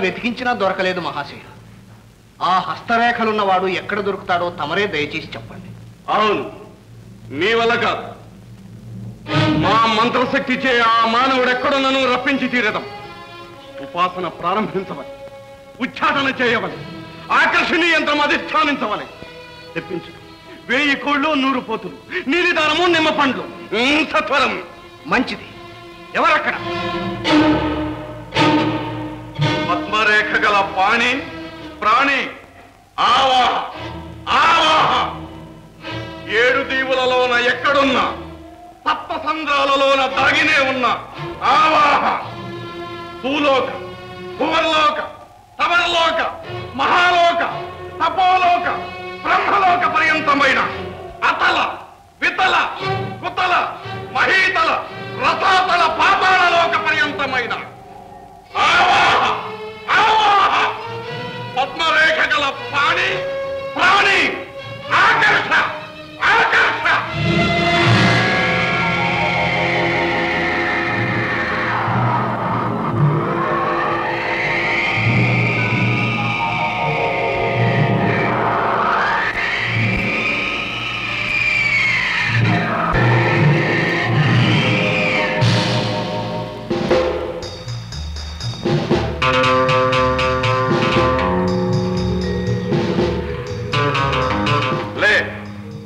వెతికించినా దొరకలేదు మహాశయ. ఆ హస్తరేఖలున్నవాడు ఎక్కడ దొరుకుతాడో తమరే దయచేసి చెప్పండి. అవును, నీ వల్ల కాదు. మా మంత్రశక్తిచే ఆ మానవుడు ఎక్కడున్నను రప్పించి తీరదాం. ఉపాసన ప్రారంభించవని, ఉచ్చాటన చేయవని, ఆకర్షణీయ యంత్రం అధిష్టానించవని. తెప్పించు 1000 కోళ్ళు 100 పోతులు, నీలిదానము నిమ్మ పండ్లు, సత్వరం. మంచిది. ఎవరక్కడ? పద్మరేఖ గల పాణి ప్రాణి ఆవాహ ఆవాహ. 7 దీవులలోన ఎక్కడున్నా, సప్త సంద్రాలలోన దాగినే ఉన్న ఆవాహ. భూలోక, భువర్లోక, తవర్లోక, మహాలోక, తపోలోక, బ్రహ్మలోక పర్యంతమైన అతల, వితల, కుతల, మహీతల, రసాతల, పాతాళలోక పర్యంతమైన ఆవాహ ఆవాహ. పద్మరేఖ గల పాణి ప్రాణి ఆకర్ష ఆకర్ష.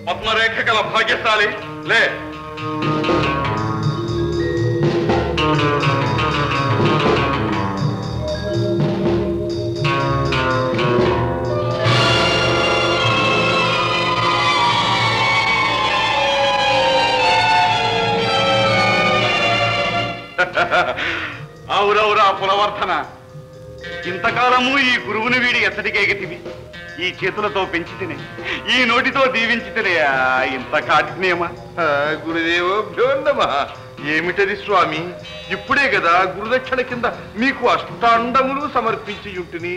పద్మరేఖ గల భాగ్యశాలి లే. అవురవురా పులవర్ధన, ఇంతకాలము ఈ గురువుని వీడి ఎత్తటికేగతివి. ఈ చేతులతో పెంచి తినే, ఈ నోటితో దీవించి తినే, ఇంత కాఠిన్యమా? గురుదేవోభ్యో నమః. ఏమిటది స్వామి? ఇప్పుడే కదా గురుదక్షిణ కింద మీకు అష్టాండములు సమర్పించి ఉంటుని.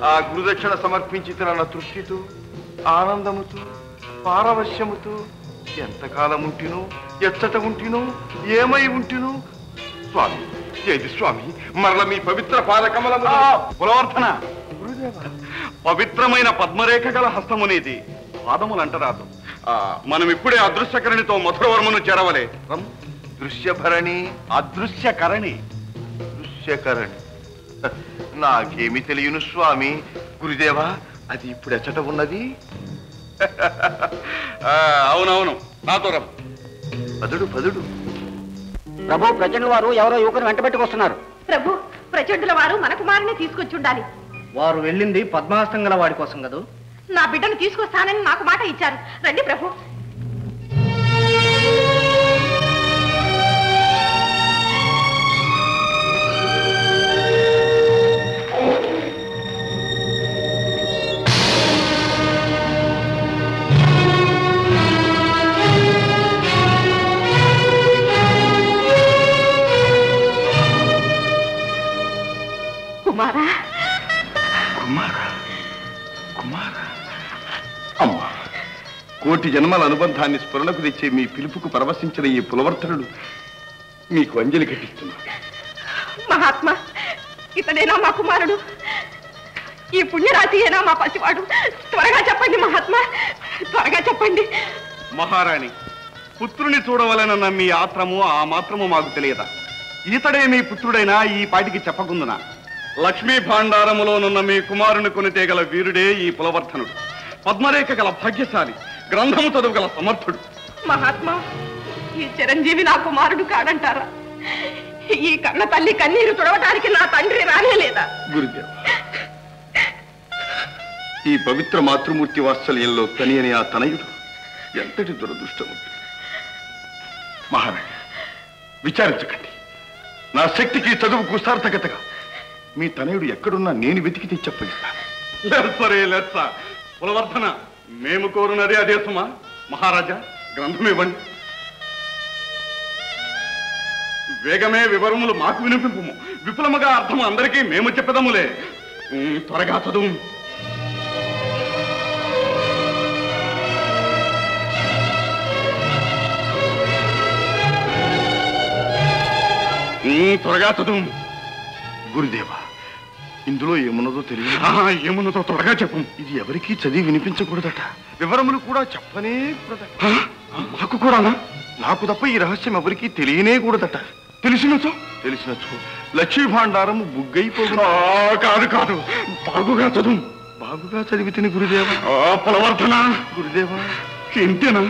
ఆ గురుదక్షిణ సమర్పించి తినన్న తృప్తితో, ఆనందముతో, పారవశ్యముతో ఎంతకాలం ఉంటినో, ఎచ్చట ఉంటినో, ఏమై ఉంటినో స్వామి. ఏది స్వామి? మరల మీ పవిత్ర పాదకమలము. పులవర్ధన, పవిత్రమైన పద్మరేఖ గల హస్తమునేది, పాదములంటరాదు. మనం ఇప్పుడే అదృశ్యకరణితో మధురవర్మను చేరవలే. దృశ్యభరణి, అదృశ్యకరణి, దృశ్యకరణి. నాకేమి తెలియను స్వామి. గురుదేవా, అది ఇప్పుడు ఎచ్చట ఉన్నది? అవునవును, నాతో రం. పదుడు పదుడు. ప్రభు, ప్రచండుల వారు ఎవరో యువకుని వెంట పెట్టుకొస్తున్నారు. ప్రభు, ప్రచండుల వారు మన కుమారుని తీసుకొచ్చి ఉండాలి. వారు వెళ్ళింది పద్మహస్తం గల వాడి కోసం కదూ? నా బిడ్డను తీసుకొస్తానని నాకు మాట ఇచ్చారు. రండి ప్రభు. కుమారా, కుమారా, కుమారా. అమ్మా, కోటి జన్మల అనుబంధాన్ని స్ఫురణకు తెచ్చే మీ పిలుపుకు పరవశించిన ఈ పులవర్ధనుడు మీకు అంజలి కట్టిస్తున్నాడు. మహాత్మా, ఇతడేనా మా కుమారుడు? ఈ పుణ్యరాశి ఏనా మా పసివాడు? త్వరగా చెప్పండి మహాత్మా, త్వరగా చెప్పండి. మహారాణి, పుత్రుని చూడవలనన్న మీ ఆత్రము ఆ మాత్రము మాకు తెలియదా? ఈతడే మీ పుత్రుడైనా ఈ పాటికి చెప్పకుందునా? లక్ష్మీ భాండారములోనున్న మీ కుమారుని కొనితేగల వీరుడే ఈ పులవర్ధనుడు. పద్మరేఖ గల భాగ్యశాలి, గ్రంథము చదువు గల సమర్థుడు. మహాత్మా, ఈ చిరంజీవి నా కుమారుడు కాడంటారా? ఈ కన్న తల్లి కన్నీరు తుడవటానికి నా తండ్రి రానేలేదా? గురుదేవ, ఈ పవిత్ర మాతృమూర్తి వాత్సల్యంలో తనియని ఆ తనయుడు ఎంతటి దురదృష్టవంతుడు. మహారాణి, విచారించకండి. నా శక్తికి చదువుకు సార్థకతగా మీ తనయుడు ఎక్కడున్నా నేను వెతికి తెచ్చి చెప్పగిస్తాను. లెస్సరే లెస్స. పులవర్ధన, మేము కోరునదే అదే సుమా. మహారాజా, గ్రంథం ఇవ్వండి. వేగమే వివరములు మాకు వినిపింపు. విపులముగా అర్థము అందరికీ మేము చెప్పదములే. త్వరగా చదువు. త్వరగా చదువు. గురుదేవ, ఇందులో ఏమున్నదో తెలియదు. ఏమున్నదో త్వరగా చెప్పు. ఇది ఎవరికీ చదివి వినిపించకూడదట. వివరములు కూడా చెప్పనే కూడదట. మాకు కూడానా? నాకు తప్ప ఈ రహస్యం ఎవరికీ తెలియనే కూడదట. తెలిసినచో లక్ష్మీ భాండారము బుగ్గైపోదు. కాదు కాదు, బాగుగా చదువు. బాగుగా చదివి తిని గురుదేవా. పులవర్ధన గురుదేవా, ఇంతేనా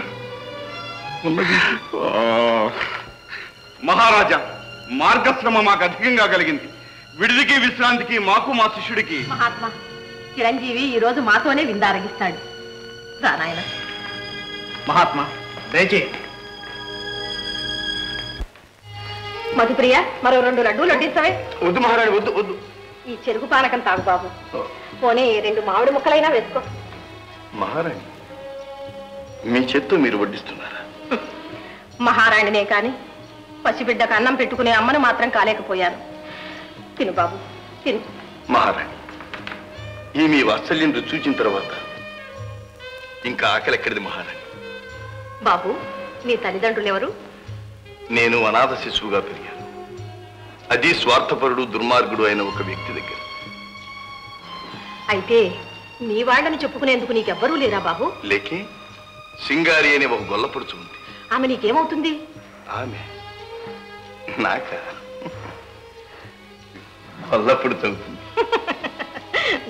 ఉన్నది? మహారాజా, మార్గశ్రమ మాకు అధికంగా కలిగింది. విడిదికి విశ్రాంతికి మాకు మా శిష్యుడికి. మహాత్మా, చిరంజీవి ఈ రోజు మాతోనే విందారగిస్తాడు. రా నాయన. మహాత్మా దయచేయి. మధుప్రియ, మరో 2 లడ్డూలు వడ్డిస్తావే? వద్దు మహారాణి, వద్దు వద్దు. ఈ చెరుకు పానకం తాగు బాబు. పోనీ 2 మామిడి ముక్కలైనా వేసుకో. మహారాణి, మీ చేత్తో మీరు వడ్డిస్తున్నారా? మహారాణినే కాని పసిబిడ్డకు అన్నం పెట్టుకునే అమ్మను మాత్రం కాలేకపోయాను. తిను బాబు, తిను. మహారాణి, ఈ మీ వాత్సల్యం రుచి చూచిన తర్వాత ఇంకా ఆకలి ఎక్కడిది మహారాణి? బాబు, నీ తల్లిదండ్రులు ఎవరు? నేను అనాథ శిశువుగా పెరిగాను. అది స్వార్థపరుడు, దుర్మార్గుడు అయిన ఒక వ్యక్తి దగ్గర. అయితే నీ వాళ్ళని చెప్పుకునేందుకు నీకెవ్వరూ లేరా బాబు? లేకే సింగారి అనే ఒక గొల్లపడుచు ఉంది. ఆమె నీకేమవుతుంది? ఆమె నాక గొల్లపడుతుంది.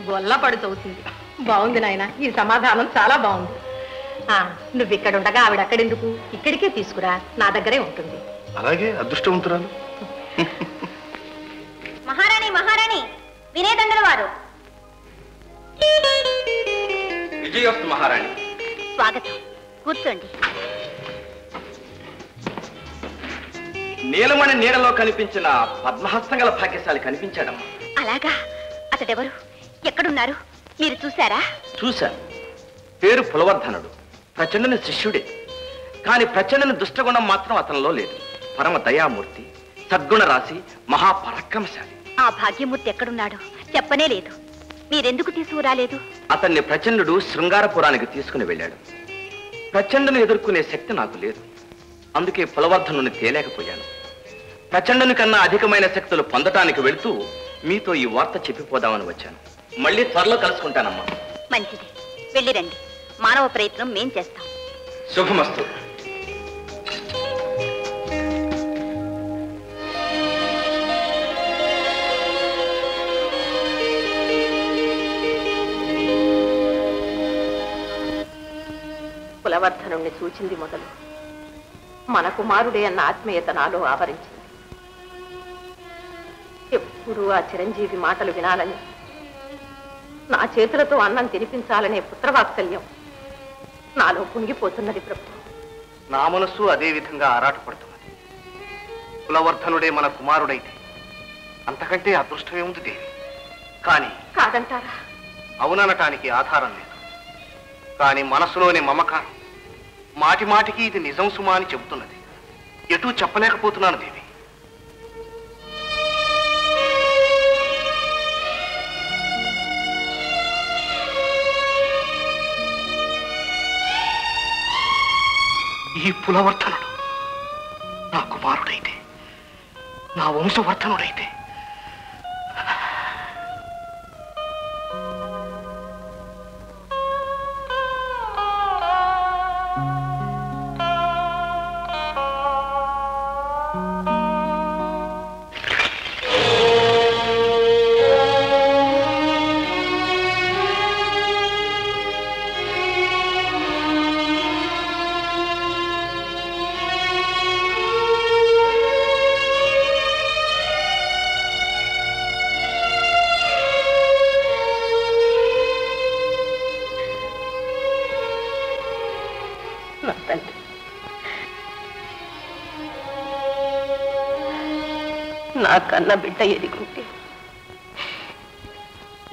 గొల్లపడుతవుతుంది. బాగుంది నాయన, ఈ సమాధానం చాలా బాగుంది. నువ్వు ఇక్కడ ఉండగా ఆవిడ అక్కడెందుకు? ఇక్కడికే తీసుకురా, నా దగ్గరే ఉంటుంది. అలాగే అదృష్టవంతురాలు. మహారాణి మహారాణి, వినేదండల వారు. విజయోస్తు మహారాణి. స్వాగతం, కూర్చోండి. నీలమణి నీడలో కనిపించిన పద్మహస్తం గల భాగ్యశాలి కనిపించాడమ్మా. అలాగా? అతడెవరు? ఎక్కడున్నారు? మీరు చూశారా? చూశాను. పేరు పులవర్ధనుడు, ప్రచండుని శిష్యుడే. కాని ప్రచండుని దుష్టగుణం మాత్రం అతనిలో లేదు. పరమ దయామూర్తి, సద్గుణ రాశి, మహాపరాక్రమశాలి. ఆ భాగ్యమూర్తి ఎక్కడున్నాడో చెప్పనే లేదు. మీరెందుకు తీసుకురాలేదు? అతన్ని ప్రచండుడు శృంగారపురానికి తీసుకుని వెళ్ళాడు. ప్రచండుని ఎదుర్కొనే శక్తి నాకు లేదు. అందుకే పులవర్ధనుని తేలేకపోయాను. ప్రచండుని కన్నా అధికమైన శక్తులు పొందటానికి వెళుతూ మీతో ఈ వార్త చెప్పిపోదామని వచ్చాను. మళ్ళీ త్వరలో కలుసుకుంటానమ్మా. మంచిది, వెళ్ళిరండి. మానవ ప్రయత్నం మేం చేస్తాం. శుభమస్తు. కులవర్ధనుణ్ణి చూచింది మొదలు మన కుమారుడే అన్న ఆత్మీయత నాలో ఆవరించింది. ఎప్పుడూ ఆ చిరంజీవి మాటలు వినాలని, నా చేతులతో అన్నం తినిపించాలనే పుత్రవాత్సల్యం నాలో పొంగిపోతున్నది ప్రభు. నా మనస్సు అదే విధంగా ఆరాటపడుతున్నది. కులవర్ధనుడే మన కుమారుడైతే అంతకంటే అదృష్టమేముంది దేవి? కానీ కాదంటారా? అవుననటానికి ఆధారం లేదు. కానీ మనసులోని మమకారం మాటి మాటికి ఇది నిజం సుమా అని చెబుతున్నది. ఎటూ చెప్పలేకపోతున్నాను దేవి. ఈ పులవర్ధనుడు నా కుమారుడైతే, నా వంశవర్ధనుడైతే నా కన్న బిడ్డ ఎదిగుంటే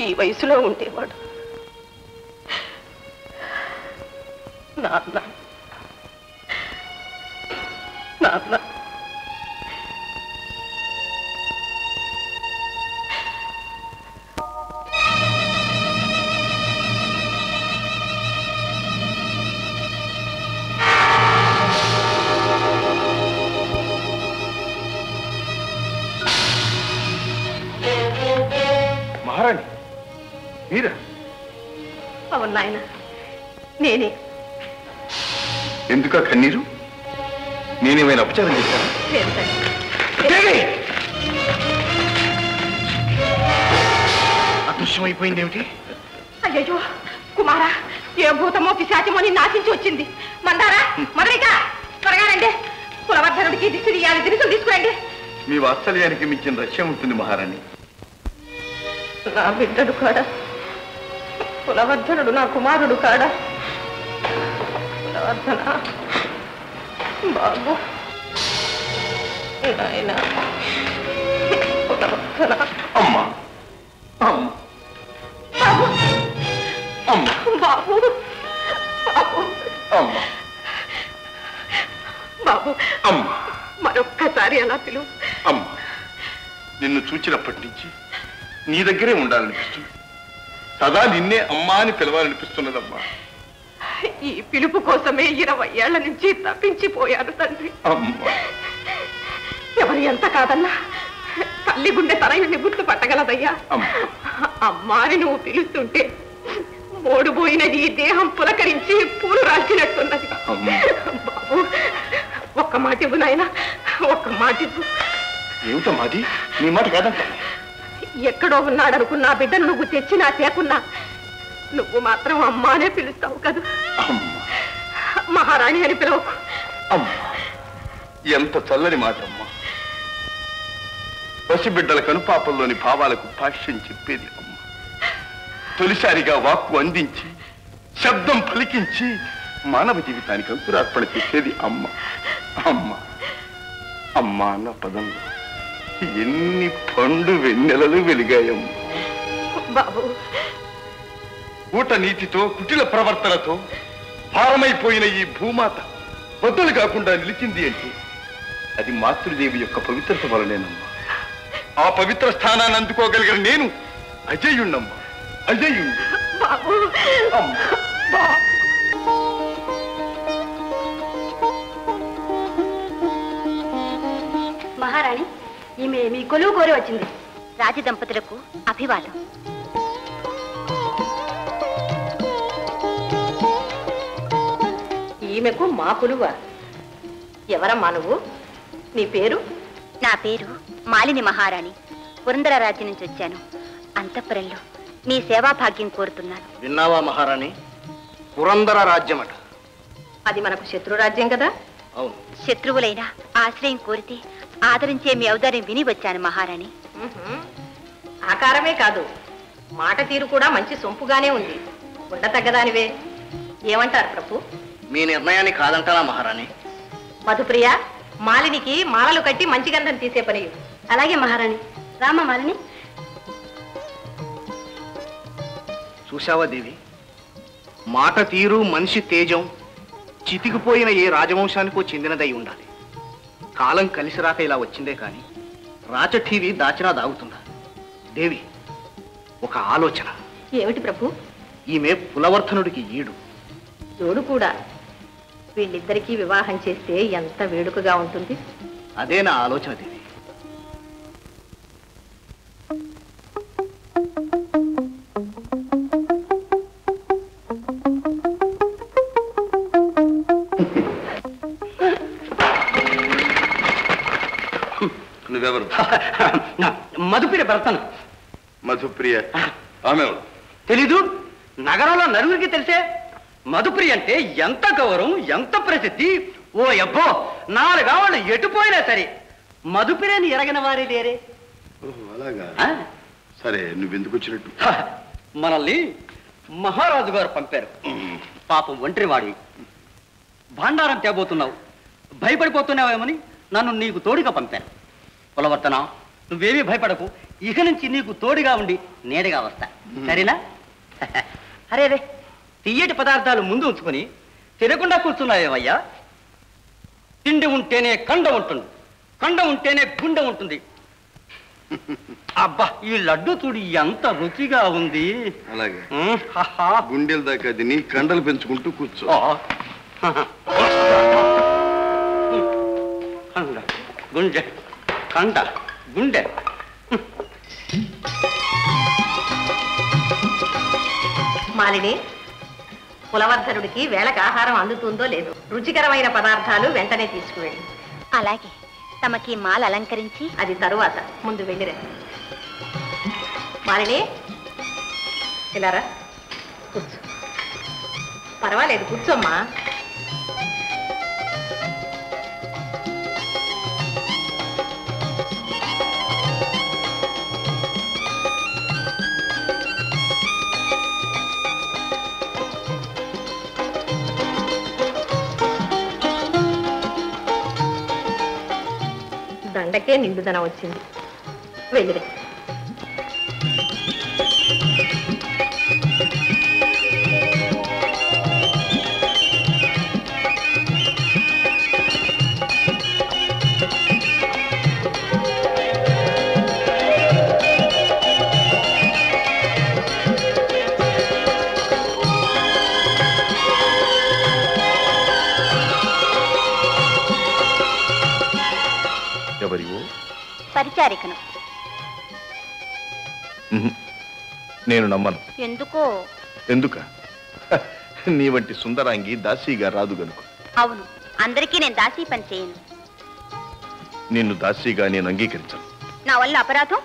ఈ వయసులో ఉండేవాడు. నాన్న నాన్న మహారాణి మీరా? అవును నాయన, నేనే. ఎందుక కన్నీరు? నేనేమైనా అపచారం చేశాను? లేదు తండ్రి. అదృశ్యమైపోయింది ఏమిటి? అయ్యో కుమారా, ఏ భూతమో పిశాచమో నీ నాశించి వచ్చింది. మందారా, మదరిక, త్వరగా రండి. కులవర్ధనుడికి దిశలు ఇయ్యాలి, దినుసులు తీసుకురండి. మీ వాత్సల్యానికి మించిన రక్ష్యం ఉంటుంది మహారాణి. నా బిడ్డడు కాడా? కులవర్ధనుడు నా కుమారుడు కాడా? కులవర్ధన బాబు, నాయన కులవర్ధన. అమ్మా అమ్మ బాబు, అమ్మ బాబు, బాబు, అమ్మ బాబు, అమ్మ మరొక్కసారి అలా పిలువు. అమ్మ నిన్ను చూచినప్పటి నుంచి నీ దగ్గరే ఉండాలనిపిస్తుంది. సదా నిన్నే అమ్మా అని పిలవాలనిపిస్తున్నదమ్మా. ఈ పిలుపు కోసమే 20 ఏళ్ల నుంచి తప్పించిపోయాను తండ్రి. అమ్మా ఎవరు ఎంత కాదన్నా తల్లి గుండె తనయుడిని గుర్తు పట్టగలదయ్యా. అమ్మా అని నువ్వు పిలుస్తుంటే మోడుపోయినది ఈ దేహం పులకరించి పూలు రాల్చినట్టున్నది. బాబు, ఒక్క మాట ఇవ్వు నాయన, ఒక్క మాట ఇవ్వు. ఏమిటమ్మాది? నీ మాట కాదంట. ఎక్కడో ఉన్నాడనుకున్నా బిడ్డను నువ్వు తెచ్చినా తేకున్నా నువ్వు మాత్రం అమ్మానే పిలుస్తావు కదా. మహారాణి అని పిలవకు. అమ్మా ఎంత చల్లని మాట అమ్మా. పసిబిడ్డల కనుపాపల్లోని భావాలకు భాష్యం చెప్పేది అమ్మ. తొలిసారిగా వాక్కు అందించి శబ్దం పలికించి మానవ జీవితానికి అంకురార్పణ చేసేది అమ్మ. అమ్మ అమ్మ అన్న పదంలో ఎన్ని పండు వెన్నెలలు వెలిగాయమ్మ. బాబు, ఊట నీతితో కుటిల ప్రవర్తనతో భారమైపోయిన ఈ భూమాత బద్దలు కాకుండా నిలిచింది అంటే అది మాతృదేవి యొక్క పవిత్రత వలనేనమ్మా. ఆ పవిత్ర స్థానాన్ని అందుకోగలిగిన నేను అజయుణ్ణమ్మా, అజయుణ్ణి. బాబు, మహారాణి, ఈమె మీ కొలువు కోరి వచ్చింది. రాజదంపతులకు అభివాదం. ఈమెకు మా కొలువ. ఎవరమ్మా నువ్వు? నీ పేరు? నా పేరు మాలిని మహారాణి. పురందర రాజ్యం నుంచి వచ్చాను. అంతఃపురంలో మీ సేవా భాగ్యం కోరుతున్నాను. విన్నావా మహారాణి? పురందర రాజ్యమట. అది మనకు శత్రురాజ్యం కదా. అవును. శత్రువులైనా ఆశ్రయం కోరితే ఆదరించే మీ ఔదార్యం విని వచ్చాను మహారాణి. ఆకారమే కాదు, మాట తీరు కూడా మంచి సొంపుగానే ఉంది. ఉండ తగ్గదానివే. ఏమంటారు ప్రభు? మీ నిర్ణయాన్ని కాదంటారా మహారాణి? మధుప్రియ, మాలినికి మాలలు కట్టి మంచి గంధం తీసే పని. అలాగే మహారాణి. రామ మాలిని. చూశావా దేవి, మాట తీరు మనిషి తేజం చితికిపోయిన ఏ రాజవంశానికో చెందినదై ఉండాలి. కాలం కలిసి రాక ఇలా వచ్చిందే కానీ రాచఠీవి దాచినా దాగుతుందా? దేవి, ఒక ఆలోచన. ఏమిటి ప్రభు? ఈమె పులవర్ధనుడికి ఈడు. జోడు కూడా. వీళ్ళిద్దరికీ వివాహం చేస్తే ఎంత వేడుకగా ఉంటుంది. అదే నా ఆలోచన దేవి. నువ్వెవరు? మధుప్రియ భర్తను. మధుప్రియ ఆమె తెలీదు? నగరంలో నలుగురికి తెలిసే. మధుప్రియ అంటే ఎంత గౌరవం, ఎంత ప్రసిద్ధి. ఓ అబ్బో, 4 ఆవులు ఎటుపోయినా సరే మధుప్రియని ఎరగిన వారే లేరే. అలాగా? సరే, నువ్వెందుకు వచ్చినట్టు? మనల్ని మహారాజు గారు పంపారు. పాపం ఒంటరివాడి భాండారం తేబోతున్నావు, భయపడిపోతున్నావేమని నన్ను నీకు తోడుగా పంపాను. కులవర్తన, నువ్వేమీ భయపడకు. ఇక నుంచి నీకు తోడుగా ఉండి నేరుగా వస్తా, సరేనా? అరే రే, తీయటి పదార్థాలు ముందు ఉంచుకొని తినకుండా కూర్చున్నావేమయ్యా? తిండి ఉంటేనే కండ ఉంటుంది, కండ ఉంటేనే గుండె ఉంటుంది. అబ్బా, ఈ లడ్డు చూడు ఎంత రుచిగా ఉంది. అలాగే గుండెల దాకా అది నీ కండలు పెంచుకుంటూ కూర్చో. కండ గుండె, కండ గుండె. మాలిని, కులవర్ధనుడికి వేళకు ఆహారం అందుతుందో లేదో రుచికరమైన పదార్థాలు వెంటనే తీసుకువెళ్ళి. అలాగే. తమకి మాల అలంకరించి అది తరువాత, ముందు వెళ్ళిరా. మాలిని, ఇలారా, కూర్చో. పర్వాలేదు, కూర్చోమ్మా. దండకే నిండుదనం వచ్చింది. వెళ్ళిరే. ఎవరివో? పరిచారికను. నేను నమ్మను. ఎందుకో? ఎందుక? నీ వంటి సుందరాంగి దాసీగా రాదు గనుక. అవును, అందరికీ నేను దాసీ పని చేయను. నిన్ను దాసీగా నేను అంగీకరించను. నా వల్ల అపరాధం?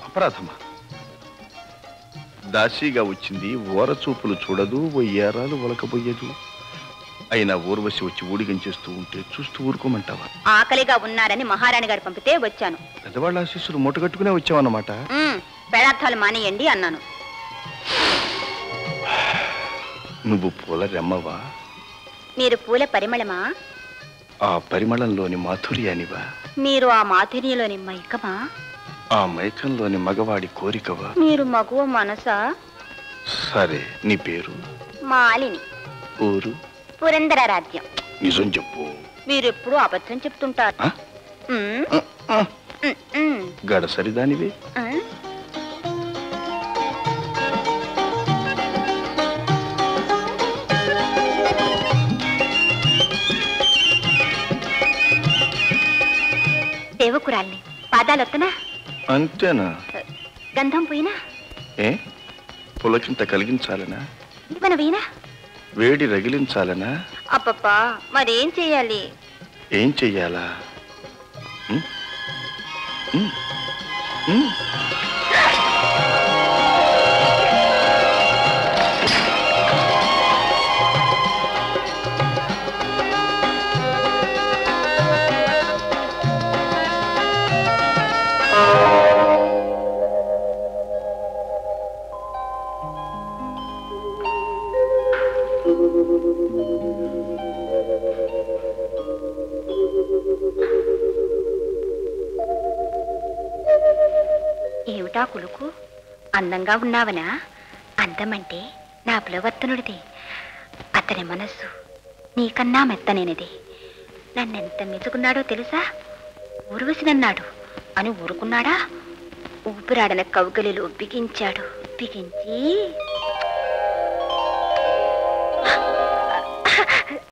అపరాధమా? దాసీగా వచ్చింది ఓరచూపులు చూడదు, వయ్యారాలు ఒలకబోయదు. అయినా ఊర్వశి వచ్చి ఊడిగం చేస్తూ ఉంటే చూస్తూ ఊరుకోమంటావా? ఆకలిగా ఉన్నారని మహారాణి గారు పంపితే వచ్చాను. పెద్దవాళ్ళ ఆశీస్సులు మూటగట్టుకునే వచ్చావన్నమాట. పెడార్థాలు మానేయండి అన్నాను. నువ్వు పూల రెమ్మవా? మీరు పూల పరిమళమా? ఆ పరిమళంలోని మాధుర్యానివా? మీరు ఆ మాధుర్యంలోని మైకమా? ఆ మైకంలోని మగవాడి కోరికవా? మీరు మగువ మనసా? సరే, నీ పేరు? మాలిని. ఊరు? పురందర రాజ్యం. నిజం చెప్పు. మీరెప్పుడు అబద్ధం చెప్తుంటారు. గడసరిదానివే. సేవకురాల్ని. పాదాలొత్తనా? అంతేనా? గంధం పోయినా? ఏ పులకింత కలిగించాలనా? మన వీణా? వేడి రగిలించాలనా? అప్పప్పా, మరేం చెయ్యాలి? ఏం చెయ్యాలా? ఏమిటా కులుకు? అందంగా ఉన్నావనా? అందమంటే నా పులవర్తనుడిది. అతని మనస్సు నీకన్నా మెత్తనేనిది. నన్నెంత మెచ్చుకున్నాడో తెలుసా? ఊర్వశినన్నాడు అని ఊరుకున్నాడా? ఊపిరాడన కౌగలిలో బిగించాడు. బిగించి